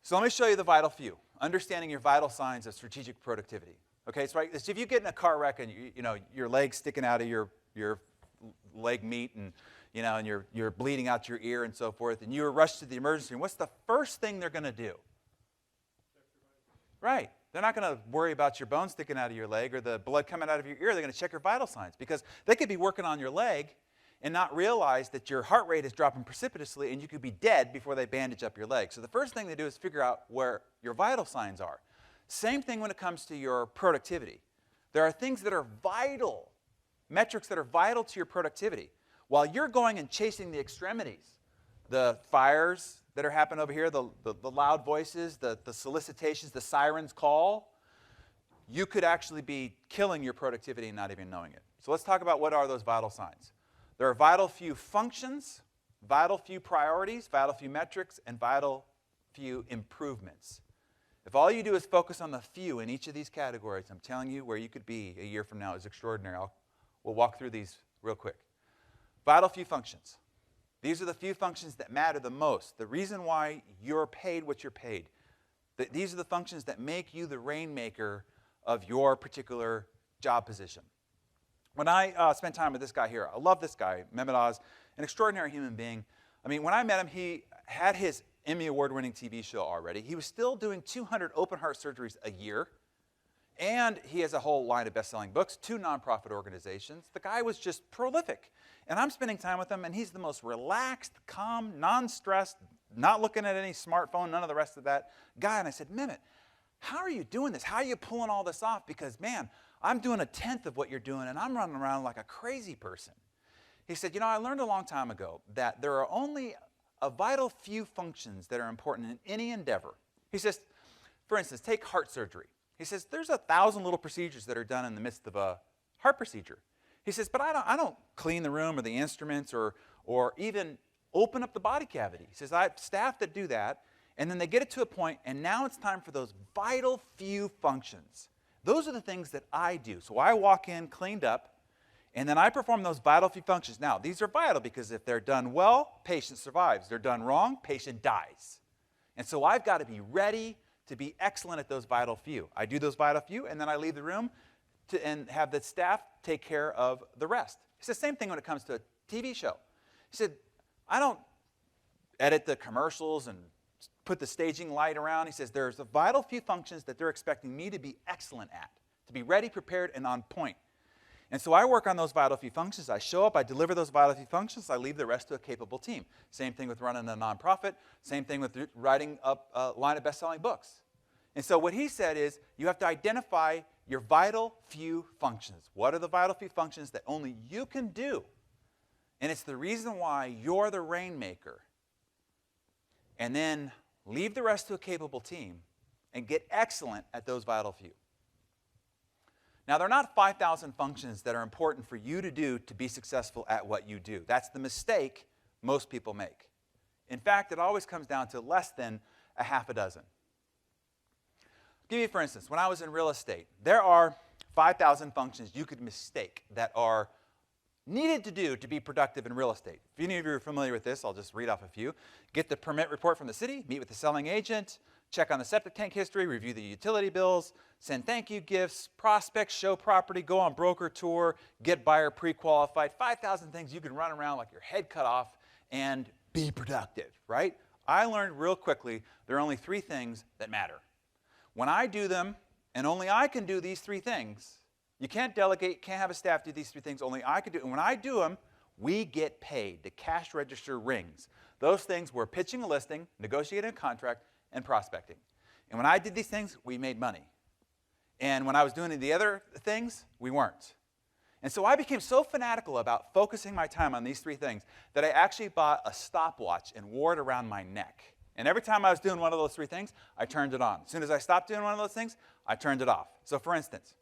So let me show you the vital few, understanding your vital signs of strategic productivity. Okay, so if you get in a car wreck and your leg's sticking out of your leg meat and and you're bleeding out your ear and so forth, and you're rushed to the emergency room, what's the first thing they're going to do? Right. They're not going to worry about your bone sticking out of your leg or the blood coming out of your ear. They're going to check your vital signs because they could be working on your leg and not realize that your heart rate is dropping precipitously and you could be dead before they bandage up your leg. So the first thing they do is figure out where your vital signs are. Same thing when it comes to your productivity. There are things that are vital, metrics that are vital to your productivity. While you're going and chasing the extremities, the fires that are happening over here, the loud voices, the solicitations, the sirens call, you could actually be killing your productivity and not even knowing it. So let's talk about what are those vital signs. There are vital few functions, vital few priorities, vital few metrics, and vital few improvements. If all you do is focus on the few in each of these categories, I'm telling you where you could be a year from now is extraordinary. We'll walk through these real quick. Vital few functions. These are the few functions that matter the most. The reason why you're paid what you're paid. These are the functions that make you the rainmaker of your particular job position. When I spent time with this guy here, I love this guy, Mehmet Oz, an extraordinary human being. I mean, when I met him, he had his Emmy Award-winning TV show already. He was still doing 200 open heart surgeries a year. And he has a whole line of best-selling books, 2 nonprofit organizations. The guy was just prolific. And I'm spending time with him, and he's the most relaxed, calm, non-stressed, not looking at any smartphone, none of the rest of that guy. And I said, Mehmet, how are you doing this? How are you pulling all this off? Because, man, I'm doing 1/10 of what you're doing, and I'm running around like a crazy person. He said, I learned a long time ago that there are only a vital few functions that are important in any endeavor. He says, for instance, take heart surgery. He says, there's 1,000 little procedures that are done in the midst of a heart procedure. He says, but I don't clean the room or the instruments or even open up the body cavity. He says, I have staff that do that, and then they get it to a point, and now it's time for those vital few functions. Those are the things that I do. So I walk in cleaned up, and then I perform those vital few functions. Now, these are vital because if they're done well, patient survives. They're done wrong, patient dies. And so I've got to be ready to be excellent at those vital few. I do those vital few, and then I leave the room and have the staff take care of the rest. It's the same thing when it comes to a TV show. He said, I don't edit the commercials and put the staging light around. He says, there's a vital few functions that they're expecting me to be excellent at, to be ready, prepared, and on point. And so I work on those vital few functions. I show up, I deliver those vital few functions, I leave the rest to a capable team. Same thing with running a nonprofit, same thing with writing up a line of best-selling books. And so what he said is, you have to identify your vital few functions. What are the vital few functions that only you can do? And it's the reason why you're the rainmaker. And then leave the rest to a capable team and get excellent at those vital few. Now, there are not 5,000 functions that are important for you to do to be successful at what you do. That's the mistake most people make. In fact, it always comes down to less than a half a dozen. I'll give you, for instance, when I was in real estate, there are 5,000 functions you could mistake that are needed to do to be productive in real estate. If any of you are familiar with this, I'll just read off a few. Get the permit report from the city, meet with the selling agent, check on the septic tank history, review the utility bills, send thank you gifts, prospect, show property, go on broker tour, get buyer pre-qualified. 5,000 things you can run around like your head cut off and be productive, right? I learned real quickly there are only 3 things that matter. When I do them, and only I can do these 3 things, you can't delegate, can't have a staff do these 3 things, only I can do it. And when I do them, we get paid. The cash register rings. Those things were pitching a listing, negotiating a contract, and prospecting. And when I did these things, we made money. And when I was doing the other things, we weren't. And so I became so fanatical about focusing my time on these 3 things that I actually bought a stopwatch and wore it around my neck. And every time I was doing one of those 3 things, I turned it on. As soon as I stopped doing one of those things, I turned it off. So for instance,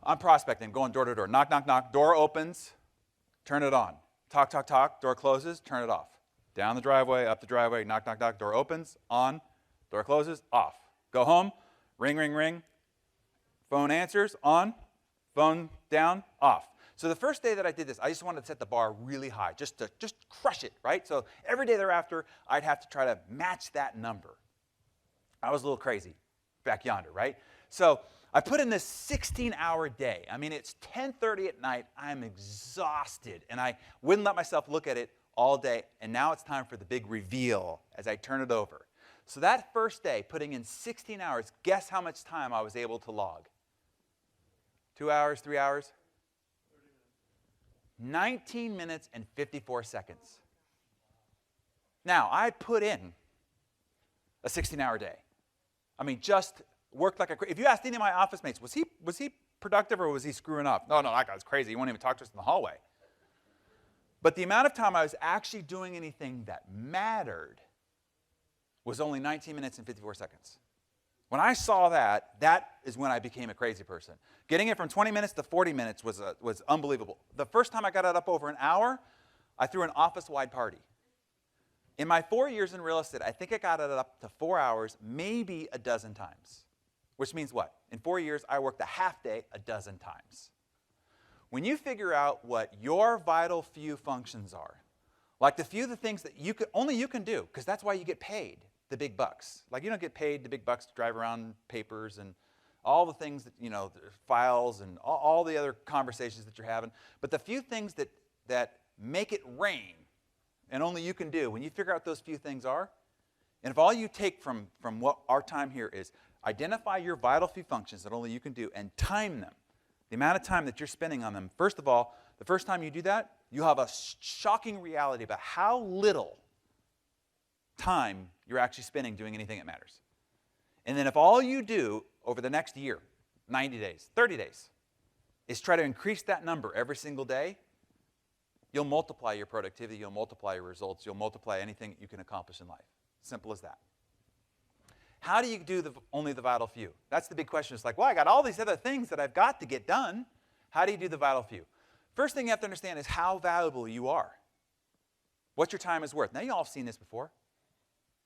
I'm prospecting, going door to door. Knock, knock, knock. Door opens, turn it on. Talk, talk, talk. Door closes, turn it off. Down the driveway, up the driveway, knock, knock, knock. Door opens, on. Door closes, off. Go home, ring, ring, ring. Phone answers, on. Phone down, off. So the first day that I did this, I just wanted to set the bar really high, just to crush it, right? So every day thereafter, I'd have to try to match that number. I was a little crazy back yonder, right? So I put in this 16-hour day. I mean, it's 10:30 at night. I'm exhausted, and I wouldn't let myself look at it all day. And now it's time for the big reveal as I turn it over. So that first day, putting in 16 hours, guess how much time I was able to log? 2 hours, 3 hours? 19 minutes and 54 seconds. Now, I put in a 16-hour day. I mean, just worked like a crazy. If you asked any of my office mates, was he productive or was he screwing up? No, that guy's crazy. He won't even talk to us in the hallway. But the amount of time I was actually doing anything that mattered was only 19 minutes and 54 seconds. When I saw that, that is when I became a crazy person. Getting it from 20 minutes to 40 minutes was unbelievable. The first time I got it up over an hour, I threw an office-wide party. In my 4 years in real estate, I think I got it up to 4 hours, maybe a dozen times. Which means what? In 4 years, I worked a half day a dozen times. When you figure out what your vital few functions are, like the things that only you can do, because that's why you get paid the big bucks. Like you don't get paid the big bucks to drive around papers and all the things that, files and all the other conversations that you're having. But the few things that make it rain and only you can do, when you figure out what those few things are, and if all you take from what our time here is, identify your vital few functions that only you can do and time them, the amount of time that you're spending on them. First of all, the first time you do that, you'll have a shocking reality about how little time you're actually spending doing anything that matters. And then if all you do over the next year, 90 days, 30 days, is try to increase that number every single day, you'll multiply your productivity, you'll multiply your results, you'll multiply anything that you can accomplish in life. Simple as that. How do you do only the vital few? That's the big question. It's like, well, I got all these other things that I've got to get done. How do you do the vital few? First thing you have to understand is how valuable you are. What your time is worth. Now, you all have seen this before.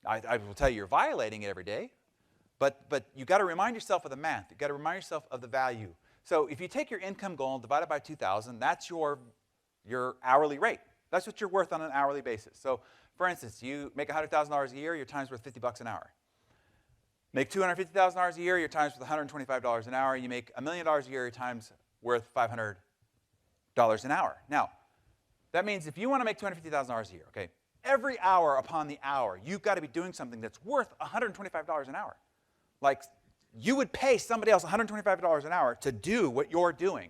I will tell you you're violating it every day. But you've got to remind yourself of the math. You've got to remind yourself of the value. So if you take your income goal and divide it by 2,000, that's your hourly rate. That's what you're worth on an hourly basis. So, for instance, you make $100,000 a year, your time's worth $50 an hour. Make $250,000 a year, your time's worth $125 an hour. You make $1 million a year, your time's worth $500 an hour. Now, that means if you want to make $250,000 a year, okay, every hour upon the hour, you've got to be doing something that's worth $125 an hour. Like, you would pay somebody else $125 an hour to do what you're doing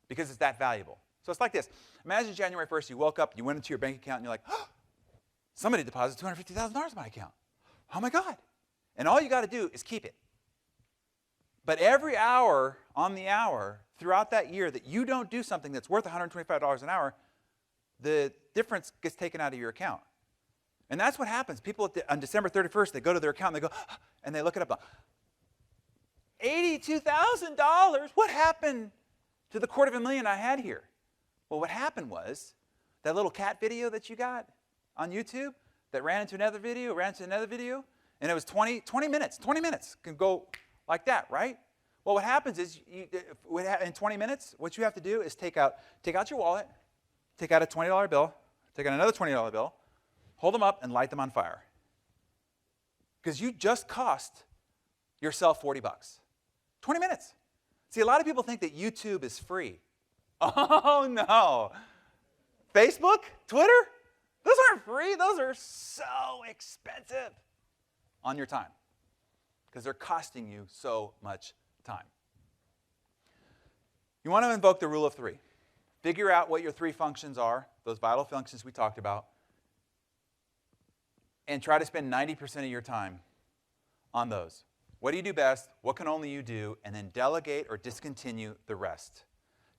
because it's that valuable. So it's like this. Imagine January 1st, you woke up, you went into your bank account, and you're like, oh, somebody deposited $250,000 in my account. Oh, my God. And all you got to do is keep it. But every hour on the hour throughout that year that you don't do something that's worth $125 an hour, the difference gets taken out of your account. And that's what happens. People on December 31st, they go to their account and they go, and they look it up. $82,000? What happened to the $250,000 I had here? Well, what happened was that little cat video that you got on YouTube that ran into another video, and it was 20 minutes. 20 minutes can go like that, right? Well, what happens is in 20 minutes, what you have to do is take out your wallet, take out a $20 bill, take out another $20 bill, hold them up, and light them on fire. Because you just cost yourself $40. 20 minutes. See, a lot of people think that YouTube is free. Oh, no. Facebook, Twitter, those aren't free. Those are so expensive on your time because they're costing you so much time. You want to invoke the rule of three. Figure out what your three functions are, those vital functions we talked about, and try to spend 90% of your time on those. What do you do best? What can only you do? And then delegate or discontinue the rest.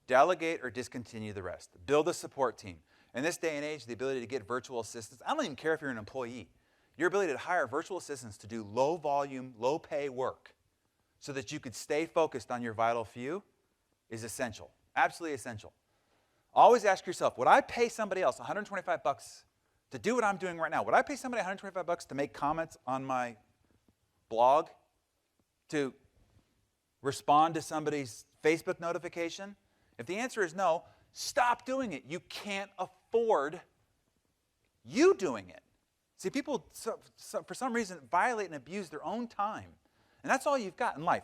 Delegate or discontinue the rest. Build a support team. In this day and age, the ability to get virtual assistants, I don't even care if you're an employee. Your ability to hire virtual assistants to do low volume, low pay work so that you could stay focused on your vital few is essential. Absolutely essential. Always ask yourself, would I pay somebody else $125 to do what I'm doing right now? Would I pay somebody $125 to make comments on my blog? To respond to somebody's Facebook notification? If the answer is no, Stop doing it. You can't afford you doing it. See, people, for some reason, violate and abuse their own time. And that's all you've got in life.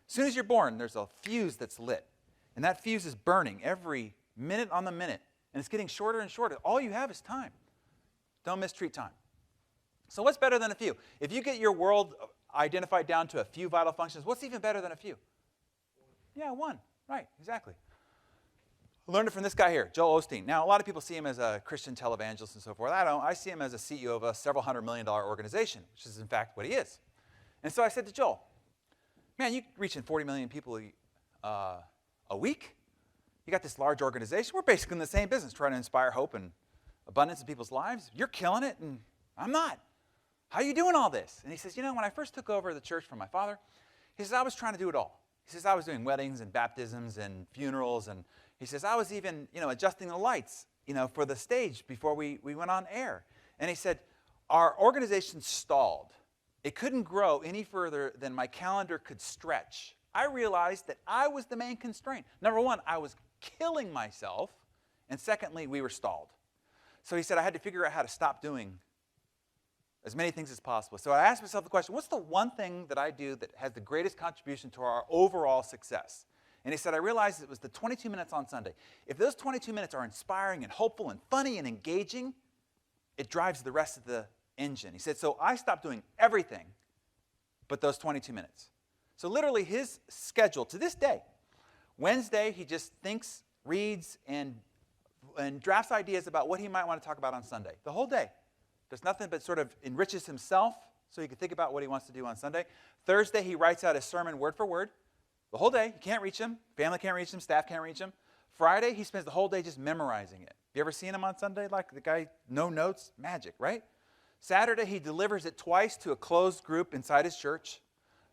As soon as you're born, there's a fuse that's lit. And that fuse is burning every minute on the minute. And it's getting shorter and shorter. All you have is time. Don't mistreat time. So what's better than a few? If you get your world identified down to a few vital functions, what's even better than a few? Yeah, one. Right, exactly. I learned it from this guy here, Joel Osteen. Now, a lot of people see him as a Christian televangelist and so forth. I don't. I see him as a CEO of a several $100 million organization, which is, in fact, what he is. And so I said to Joel, man, you're reaching 40 million people a week. You got this large organization. We're basically in the same business, trying to inspire hope and abundance in people's lives. You're killing it, and I'm not. How are you doing all this? And he says, you know, when I first took over the church from my father, he says, I was trying to do it all. He says, I was doing weddings and baptisms and funerals, and he says, I was even, adjusting the lights, for the stage before we went on air. And he said, our organization stalled. It couldn't grow any further than my calendar could stretch. I realized that I was the main constraint. Number one, I was killing myself, and secondly, we were stalled. So he said, I had to figure out how to stop doing as many things as possible. So I asked myself the question, what's the one thing that I do that has the greatest contribution to our overall success? And he said, I realized it was the 22 minutes on Sunday. If those 22 minutes are inspiring and hopeful and funny and engaging, it drives the rest of the engine. He said, so I stopped doing everything but those 22 minutes. So literally his schedule to this day, Wednesday he just thinks, reads, and drafts ideas about what he might want to talk about on Sunday. The whole day. Does nothing but sort of enriches himself so he can think about what he wants to do on Sunday. Thursday he writes out his sermon word for word. The whole day. You can't reach him. Family can't reach him. Staff can't reach him. Friday he spends the whole day just memorizing it. You ever seen him on Sunday? Like the guy, no notes, magic, right? Saturday he delivers it twice to a closed group inside his church.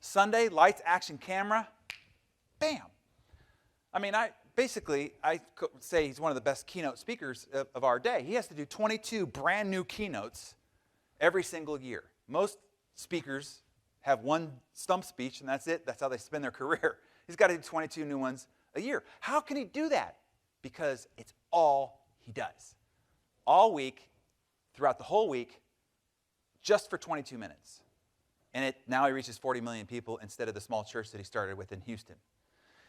Sunday, lights, action, camera, bam. I mean, I say he's one of the best keynote speakers of our day. He has to do 22 brand new keynotes every single year. Most speakers have one stump speech, and that's it. That's how they spend their career. He's got to do 22 new ones a year. How can he do that? Because it's all he does. All week, throughout the whole week, just for 22 minutes. And now he reaches 40 million people instead of the small church that he started with in Houston.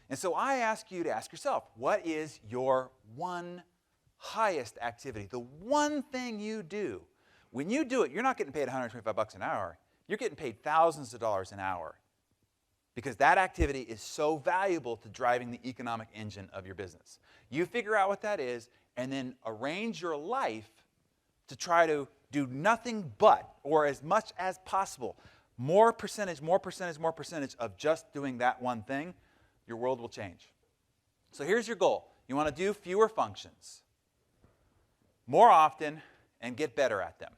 And so I ask you to ask yourself, what is your one highest activity? The one thing you do. When you do it, you're not getting paid $125 an hour. You're getting paid thousands of dollars an hour because that activity is so valuable to driving the economic engine of your business. You figure out what that is and then arrange your life to try to do nothing but, or as much as possible, more percentage of just doing that one thing. Your world will change. So here's your goal. You want to do fewer functions more often and get better at them.